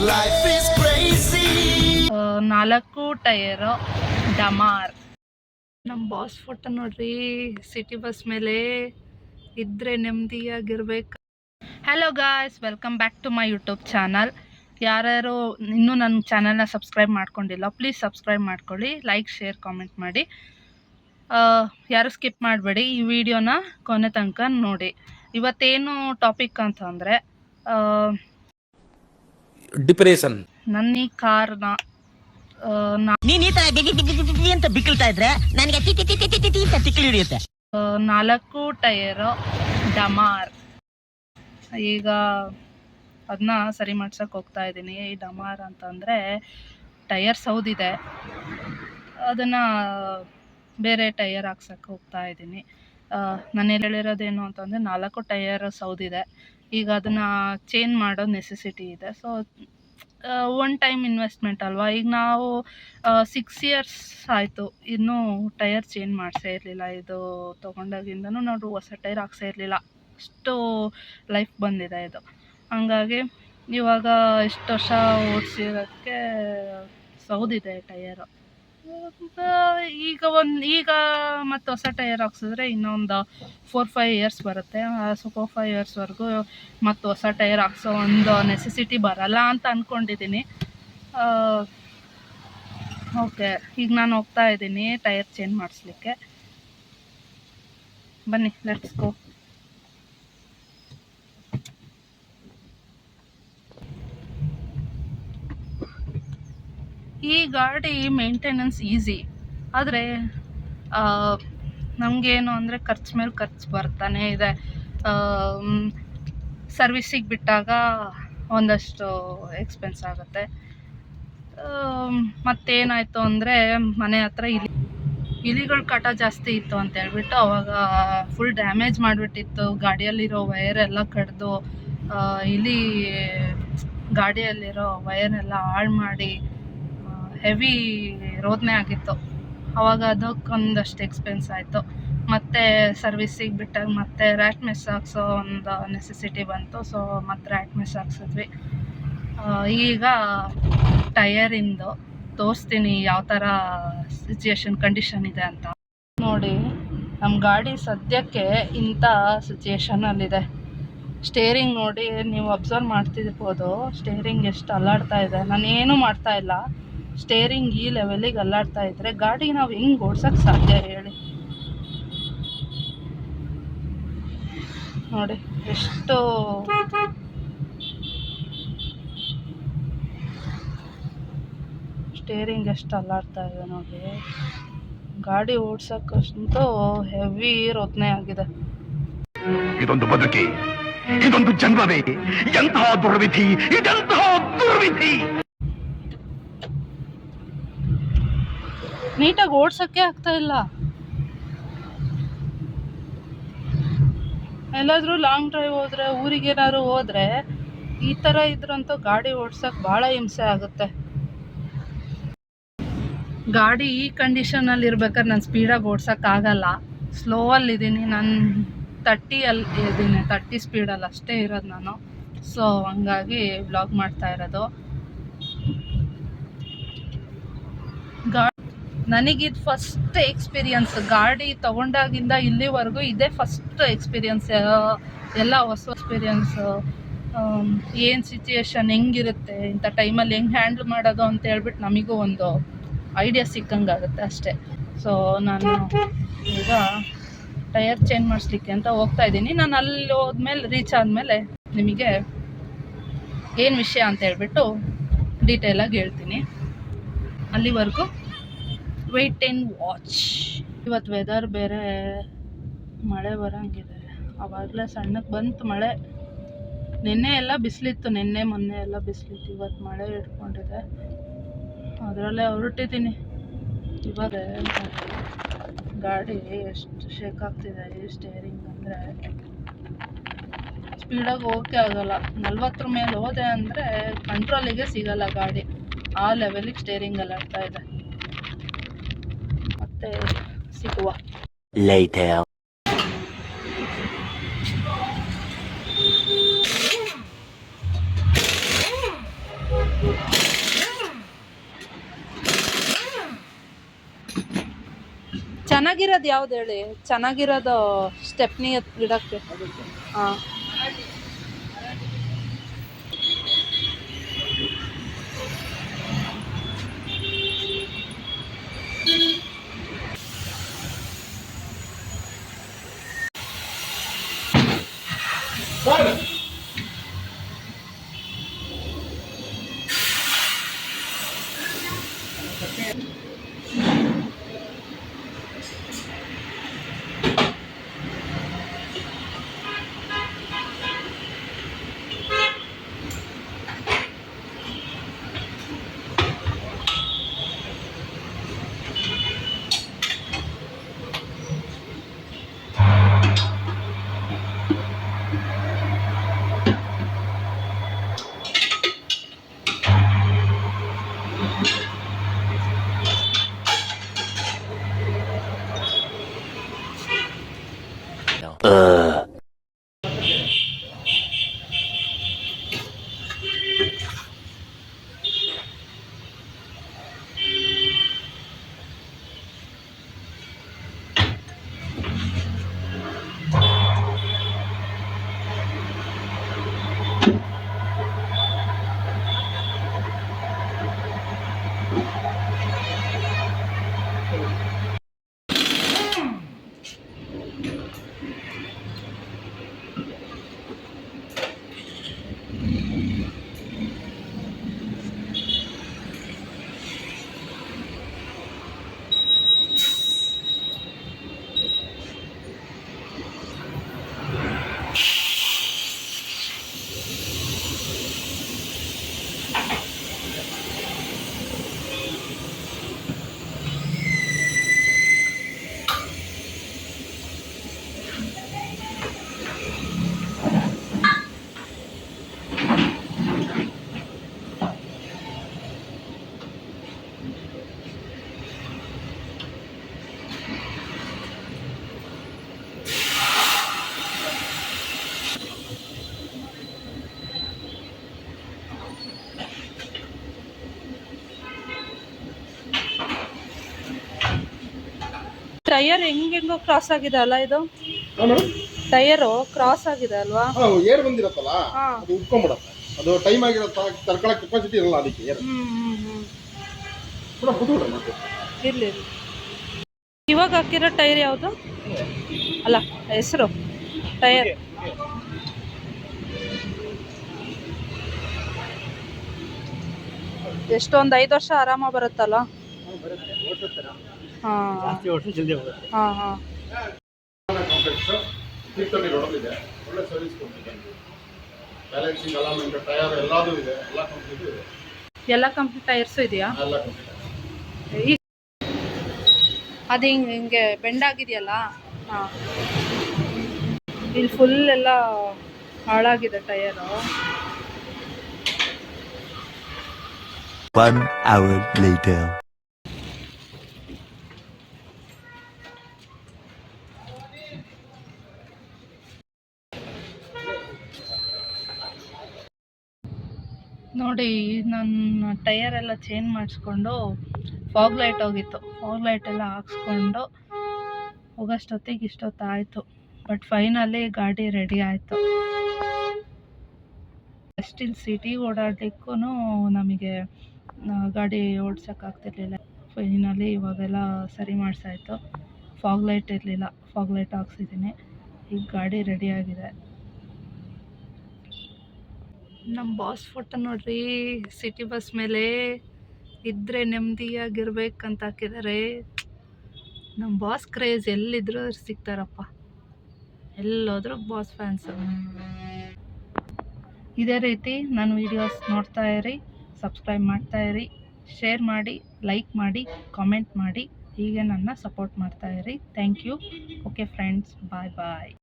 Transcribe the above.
Life is crazy. 4 tyre ಡಮಾರ್. ನಮ್ಮ boss photo ನೋಡ್ರಿ, ಸಿಟಿ ಬಸ್ ಮೇಲೆ ಇದ್ರೆ ನೆಮ್ಮದಿಯಾಗಿರ್ಬೇಕು. Hello guys, welcome back to my YouTube channel. ಯಾರ್ಯಾರು ಇನ್ನೂ ನನ್ನ ಚಾನಲ್ನ ಸಬ್ಸ್ಕ್ರೈಬ್ ಮಾಡ್ಕೊಂಡಿಲ್ಲ, ಪ್ಲೀಸ್ ಸಬ್ಸ್ಕ್ರೈಬ್ ಮಾಡ್ಕೊಳ್ಳಿ, ಲೈಕ್ ಶೇರ್ ಕಾಮೆಂಟ್ ಮಾಡಿ. ಯಾರು ಸ್ಕಿಪ್ ಮಾಡಬೇಡಿ, ಈ ವಿಡಿಯೋನ ಕೊನೆ ತನಕ ನೋಡಿ. ಇವತ್ತೇನು ಟಾಪಿಕ್ ಅಂತಂದರೆ, ಡಿಪ್ರೆಷನ್. ನನ್ನ ಈ ಕಾರ್ನ ನೀನ್ ಈ ತರ ಅಂತ ಬಿಕ್ಕಳ್ತಾ ಇದ್ರೆ ನನಗೆ ಅಂತ ತಿಕ್ಕಲಿ ಹಿಡಿಯುತ್ತೆ. 4 ಟೈರು ಡಮಾರ್. ಈಗ ಅದನ್ನ ಸರಿ ಮಾಡ್ಸಕ್ಕೆ ಹೋಗ್ತಾ ಇದ್ದೀನಿ. ಈ ಡಮಾರ್ ಅಂತಂದರೆ ಟೈರ್ ಸೌದಿದೆ, ಅದನ್ನು ಬೇರೆ ಟೈರ್ ಹಾಕ್ಸಕ್ಕೆ ಹೋಗ್ತಾ ಇದ್ದೀನಿ. ನಾನು ಹೇಳಿರೋದೇನು ಅಂತಂದರೆ 4 ಟೈರ್ ಸೌದಿದೆ. ಈಗ ಅದನ್ನು ಚೇಂಜ್ ಮಾಡೋ ನೆಸೆಸಿಟಿ ಇದೆ. ಸೊ ಒನ್ ಟೈಮ್ ಇನ್ವೆಸ್ಟ್ಮೆಂಟ್ ಅಲ್ವಾ. ಈಗ ನಾವು 6 ಇಯರ್ಸ್ ಆಯಿತು, ಇನ್ನೂ ಟೈರ್ ಚೇಂಜ್ ಮಾಡಿಸೇ ಇರಲಿಲ್ಲ. ಇದು ತೊಗೊಂಡಾಗಿಂದನೂ ನಾವು ಹೊಸ ಟೈರ್ ಹಾಕ್ಸೇ ಇರಲಿಲ್ಲ, ಅಷ್ಟು ಲೈಫ್ ಬಂದಿದೆ ಇದು. ಹಂಗಾಗಿ ಇವಾಗ ಇಷ್ಟು ವರ್ಷ ಓಡಿಸಿರೋದಕ್ಕೆ ಸೌದಿದೆ ಟೈರು. ಈಗ ಮತ್ತು ಹೊಸ ಟೈರ್ ಹಾಕ್ಸಿದ್ರೆ ಇನ್ನೊಂದು 4-5 ಇಯರ್ಸ್ ಬರುತ್ತೆ. ಸೊ 4-5 ಇಯರ್ಸ್ವರೆಗೂ ಮತ್ತು ಹೊಸ ಟೈರ್ ಹಾಕ್ಸೋ ಒಂದು ನೆಸೆಸಿಟಿ ಬರಲ್ಲ ಅಂತ ಅಂದ್ಕೊಂಡಿದ್ದೀನಿ. ಓಕೆ, ಈಗ ನಾನು ಹೋಗ್ತಾ ಇದ್ದೀನಿ ಟೈರ್ ಚೇಂಜ್ ಮಾಡಿಸ್ಲಿಕ್ಕೆ. ಬನ್ನಿ, ಲೆಟ್ಸ್ ಗೋ. ಈ ಗಾಡಿ ಮೇಂಟೆನೆನ್ಸ್ ಈಸಿ, ಆದರೆ ನಮಗೇನು ಅಂದರೆ ಖರ್ಚು ಮೇಲೆ ಖರ್ಚು ಬರ್ತಾನೆ ಇದೆ. ಸರ್ವಿಸಿಗೆ ಬಿಟ್ಟಾಗ ಒಂದಷ್ಟು ಎಕ್ಸ್ಪೆನ್ಸ್ ಆಗುತ್ತೆ. ಮತ್ತೇನಾಯಿತು ಅಂದರೆ ಮನೆ ಹತ್ರ ಇಲಿಗಳ ಕಾಟ ಜಾಸ್ತಿ ಇತ್ತು ಅಂತ ಹೇಳ್ಬಿಟ್ಟು ಅವಾಗ ಫುಲ್ ಡ್ಯಾಮೇಜ್ ಮಾಡಿಬಿಟ್ಟಿತ್ತು. ಗಾಡಿಯಲ್ಲಿರೋ ವೈರೆಲ್ಲ ಕಡ್ದು ಇಲಿ ಗಾಡಿಯಲ್ಲಿರೋ ವೈರೆಲ್ಲ ಹಾಳು ಮಾಡಿ ಹೆವಿ ರೋದನೆ ಆಗಿತ್ತು. ಆವಾಗ ಅದಕ್ಕೊಂದಷ್ಟು ಎಕ್ಸ್ಪೆನ್ಸ್ ಆಯಿತು. ಮತ್ತು ಸರ್ವಿಸಿಗೆ ಬಿಟ್ಟಾಗ ಮತ್ತೆ ರ್ಯಾಟ್ ಮೆಸ್ ಹಾಕ್ಸೋ ಒಂದು ನೆಸೆಸಿಟಿ ಬಂತು. ಸೊ ಮತ್ತೆ ರ್ಯಾಟ್ ಮೆಸ್ ಹಾಕ್ಸಿದ್ವಿ. ಈಗ ಟಯರಿಂದು ತೋರಿಸ್ತೀನಿ ಯಾವ ಥರ ಸಿಚುಯೇಷನ್ ಕಂಡೀಷನ್ ಇದೆ ಅಂತ. ನೋಡಿ, ನಮ್ಮ ಗಾಡಿ ಸದ್ಯಕ್ಕೆ ಇಂಥ ಸಿಚುಯೇಷನಲ್ಲಿದೆ. ಸ್ಟೇರಿಂಗ್ ನೋಡಿ, ನೀವು ಅಬ್ಸರ್ವ್ ಮಾಡ್ತಿರ್ಬೋದು, ಸ್ಟೇರಿಂಗ್ ಎಷ್ಟು ಅಲ್ಲಾಡ್ತಾ ಇದೆ. ನಾನೇನು ಮಾಡ್ತಾ ಇಲ್ಲ, ಸ್ಟೇರಿಂಗ್ ಈ ಲೆವೆಲಿಗೆ ಅಲ್ಲಾಡ್ತಾ ಇದ್ರೆ ಗಾಡಿ ನಾವು ಹೆಂಗೆ ಓಡ್ಸೋಕ್ಕೆ ಸಾಧ್ಯ ಹೇಳಿ. ನೋಡಿ ಎಷ್ಟು ಸ್ಟೇರಿಂಗ್ ಎಷ್ಟು ಅಲ್ಲಾಡ್ತಾ ಇದೆ ನೋಡಿ. ಗಾಡಿ ಓಡ್ಸಕ್ಕಂತೂ ಹೆವಿ ರೋದನೆ ಆಗಿದೆ. ಇದೊಂದು ಬದುಕಿ, ಇದೊಂದು ಜನ್ಮವೇ, ಎಂತಹ ದುರ್ವಿಧಿ, ಇದೆಂತಹ ದುರ್ವಿಧಿ. ನೀಟಾಗಿ ಓಡ್ಸೋಕ್ಕೆ ಆಗ್ತಾ ಇಲ್ಲ. ಎಲ್ಲಾದರೂ ಲಾಂಗ್ ಡ್ರೈವ್ ಹೋದರೆ, ಊರಿಗೇನಾದ್ರು ಹೋದರೆ ಈ ಥರ ಇದ್ರಂತೂ ಗಾಡಿ ಓಡ್ಸೋಕ್ಕೆ ಭಾಳ ಹಿಂಸೆ ಆಗುತ್ತೆ. ಗಾಡಿ ಈ ಕಂಡೀಷನಲ್ಲಿ ಇರ್ಬೇಕಾದ್ರೆ ನಾನು ಸ್ಪೀಡಾಗಿ ಓಡ್ಸೋಕ್ಕಾಗಲ್ಲ. ಸ್ಲೋವಲ್ಲಿದ್ದೀನಿ ನಾನು, 30 ಇದ್ದೀನಿ, 30 ಸ್ಪೀಡಲ್ಲಿ ಅಷ್ಟೇ ಇರೋದು ನಾನು. ಸೊ ಹಂಗಾಗಿ ವ್ಲಾಗ್ ಮಾಡ್ತಾ ಇರೋದು. ನನಗಿದು ಫಸ್ಟ್ ಎಕ್ಸ್ಪೀರಿಯನ್ಸ್. ಗಾಡಿ ತೊಗೊಂಡಾಗಿಂದ ಇಲ್ಲಿವರೆಗೂ ಇದೇ ಫಸ್ಟ್ ಎಕ್ಸ್ಪೀರಿಯನ್ಸ್. ಎಲ್ಲ ಹೊಸ ಎಕ್ಸ್ಪೀರಿಯನ್ಸು. ಏನು ಸಿಚುಯೇಷನ್ ಹೆಂಗಿರುತ್ತೆ, ಇಂಥ ಟೈಮಲ್ಲಿ ಹೆಂಗೆ ಹ್ಯಾಂಡ್ಲ್ ಮಾಡೋದು ಅಂತ ಹೇಳ್ಬಿಟ್ಟು ನಮಗೂ ಒಂದು ಐಡಿಯಾ ಸಿಕ್ಕಂಗಾಗುತ್ತೆ ಅಷ್ಟೇ. ಸೊ ನಾನು ಈಗ ಟೈರ್ ಚೇಂಜ್ ಮಾಡಿಸ್ಲಿಕ್ಕೆ ಅಂತ ಹೋಗ್ತಾ ಇದ್ದೀನಿ. ನಾನು ಅಲ್ಲಿ ಹೋದ್ಮೇಲೆ, ರೀಚ್ ಆದಮೇಲೆ ನಿಮಗೆ ಏನು ವಿಷಯ ಅಂತ ಹೇಳ್ಬಿಟ್ಟು ಡೀಟೇಲಾಗಿ ಹೇಳ್ತೀನಿ. ಅಲ್ಲಿವರೆಗೂ ವೇಟ್ ಆ್ಯಂಡ್ ವಾಚ್. ಇವತ್ತು ವೆದರ್ ಬೇರೆ ಮಳೆ ಬರೋಂಗಿದೆ. ಆವಾಗಲೇ ಸಣ್ಣಕ್ಕೆ ಬಂತು ಮಳೆ. ನಿನ್ನೆ ಎಲ್ಲ ಬಿಸಿಲಿತ್ತು, ನಿನ್ನೆ ಮೊನ್ನೆ ಎಲ್ಲ ಬಿಸಿಲಿತ್ತು. ಇವತ್ತು ಮಳೆ ಹಿಡ್ಕೊಂಡಿದೆ, ಅದರಲ್ಲೇ ಹೊರಟಿದ್ದೀನಿ. ಇವಾಗ ಗಾಡಿ ಎಷ್ಟು ಶೇಕ್ ಆಗ್ತಿದೆ ಈ ಸ್ಟೇರಿಂಗ್ ಅಂದರೆ, ಸ್ಪೀಡಾಗಿ ಹೋಗೋಕ್ಕೆ ಆಗೋಲ್ಲ. 40 ಮೇಲೆ ಹೋದೆ ಅಂದರೆ ಕಂಟ್ರೋಲಿಗೆ ಸಿಗಲ್ಲ ಗಾಡಿ, ಆ ಲೆವೆಲಿಗೆ ಸ್ಟೇರಿಂಗ್ ಅಲ್ಲಾಡ್ತಾ ಇದೆ. ಮತ್ತೆ ಸಿಗುವ later. ಚೆನ್ನಾಗಿರೋದು ಯಾವ್ದು ಹೇಳಿ, ಚೆನ್ನಾಗಿರೋದು ಸ್ಟೆಪ್ನಿ ಇಡಕ್ಕೆ. ಹಾಂ ಟೈರ್ ಹೆಂಗೆಂಗೋ ಕ್ರಾಸ್ ಆಗಿದೆ ಅಲ್ಲ ಇದು, ಟೈರು ಕ್ರಾಸ್ ಆಗಿದೆ ಅಲ್ವಾ? ಏರ್ ಬಂದಿರತ್ತಲ್ಲ ಅದು ಉಟ್ಕೊಂಡ್ಬಿಡತ್ತೆ, ಅದು ಟೈಮ್ ಆಗಿರತ್ತ, ತರ್ಕೊಳ್ಳೋ ಕೆಪಾಸಿಟಿ ಇರಲ್ಲ ಅದಕ್ಕೆ ಏರ್. ಮತ್ತೆ ಇರ್ಲಿ ಇವಾಗ ಹಾಕಿರೋ ಟೈರ್ ಯಾವುದು ಅಲ್ಲ ಹೆಸರು ಟೈರ್? ಎಷ್ಟೊಂದು 5 ವರ್ಷ ಆರಾಮ ಬರುತ್ತಲ್ಲ. ಹಾಂ ಹಾಂ ಹಾಂ ಇದೆ, ಒಳ್ಳೆ ಸರ್ವಿಸ್ ಕೊಡ್ತಿದೆ. ಬ್ಯಾಲೆನ್ಸಿಂಗ್ ಅಲೈನ್ಮೆಂಟ್ ಟೈರ್ ಎಲ್ಲದೂ ಇದೆ, ಎಲ್ಲ ಕಂಪ್ಲೀಟ್ ಇದೆ. ಎಲ್ಲ ಕಂಪ್ನಿ ಟೈರ್ಸು ಇದೆಯಾ? ಎಲ್ಲ ಕಂಪ್ಲೀಟ್. ಈಗ ಅದು ಹಿಂಗೆ ಬೆಂಡ್ ಆಗಿದೆಯಲ್ಲ. ಹಾಂ, ಇಲ್ಲಿ ಫುಲ್ ಎಲ್ಲ ಹಾಳಾಗಿದೆ ಟೈರು. 1 hour later. ನೋಡಿ, ನನ್ನ ಟೈರ್ ಎಲ್ಲ ಚೇಂಜ್ ಮಾಡಿಸ್ಕೊಂಡು ಫಾಗ್ ಲೈಟ್ ಹೋಗಿತ್ತು, ಫಾಗ್ ಲೈಟ್ ಎಲ್ಲ ಹಾಕ್ಸ್ಕೊಂಡು ಹೋಗೋಷ್ಟೊತ್ತಿಗೆ ಇಷ್ಟೊತ್ತಾಯಿತು. ಬಟ್ ಫೈನಲಿ ಗಾಡಿ ರೆಡಿ ಆಯಿತು. ಸ್ಟಿಲ್ ಸಿಟಿಗೆ ಓಡಾಡಲಿಕ್ಕೂ ನಮಗೆ ಗಾಡಿ ಓಡ್ಸೋಕ್ಕಾಗ್ತಿರ್ಲಿಲ್ಲ. ಫೈನಲಿ ಇವಾಗೆಲ್ಲ ಸರಿ ಮಾಡಿಸಾಯ್ತು. ಫಾಗ್ ಲೈಟ್ ಇರಲಿಲ್ಲ, ಫಾಗ್ ಲೈಟ್ ಹಾಕ್ಸಿದ್ದೀನಿ. ಈಗ ಗಾಡಿ ರೆಡಿಯಾಗಿದೆ. ನಮ್ಮ ಬಾಸ್ ಫೋಟೋ ನೋಡ್ರಿ, ಸಿಟಿ ಬಸ್ ಮೇಲೆ ಇದ್ದರೆ ನೆಮ್ಮದಿಯಾಗಿರ್ಬೇಕಂತ ಹಾಕಿದ್ದಾರೆ. ನಮ್ಮ ಬಾಸ್ ಕ್ರೇಜ್ ಎಲ್ಲಿದ್ದರೂ ಸಿಗ್ತಾರಪ್ಪ, ಎಲ್ಲೋದ್ರೂ ಬಾಸ್ ಫ್ಯಾನ್ಸು. ಇದೇ ರೀತಿ ನನ್ನ ವೀಡಿಯೋಸ್ ನೋಡ್ತಾ ಇರಿ, ಸಬ್ಸ್ಕ್ರೈಬ್ ಮಾಡ್ತಾ ಇರಿ, ಶೇರ್ ಮಾಡಿ, ಲೈಕ್ ಮಾಡಿ, ಕಾಮೆಂಟ್ ಮಾಡಿ, ಹೀಗೆ ನನ್ನ ಸಪೋರ್ಟ್ ಮಾಡ್ತಾ ಇರಿ. Thank you. Okay friends, bye bye.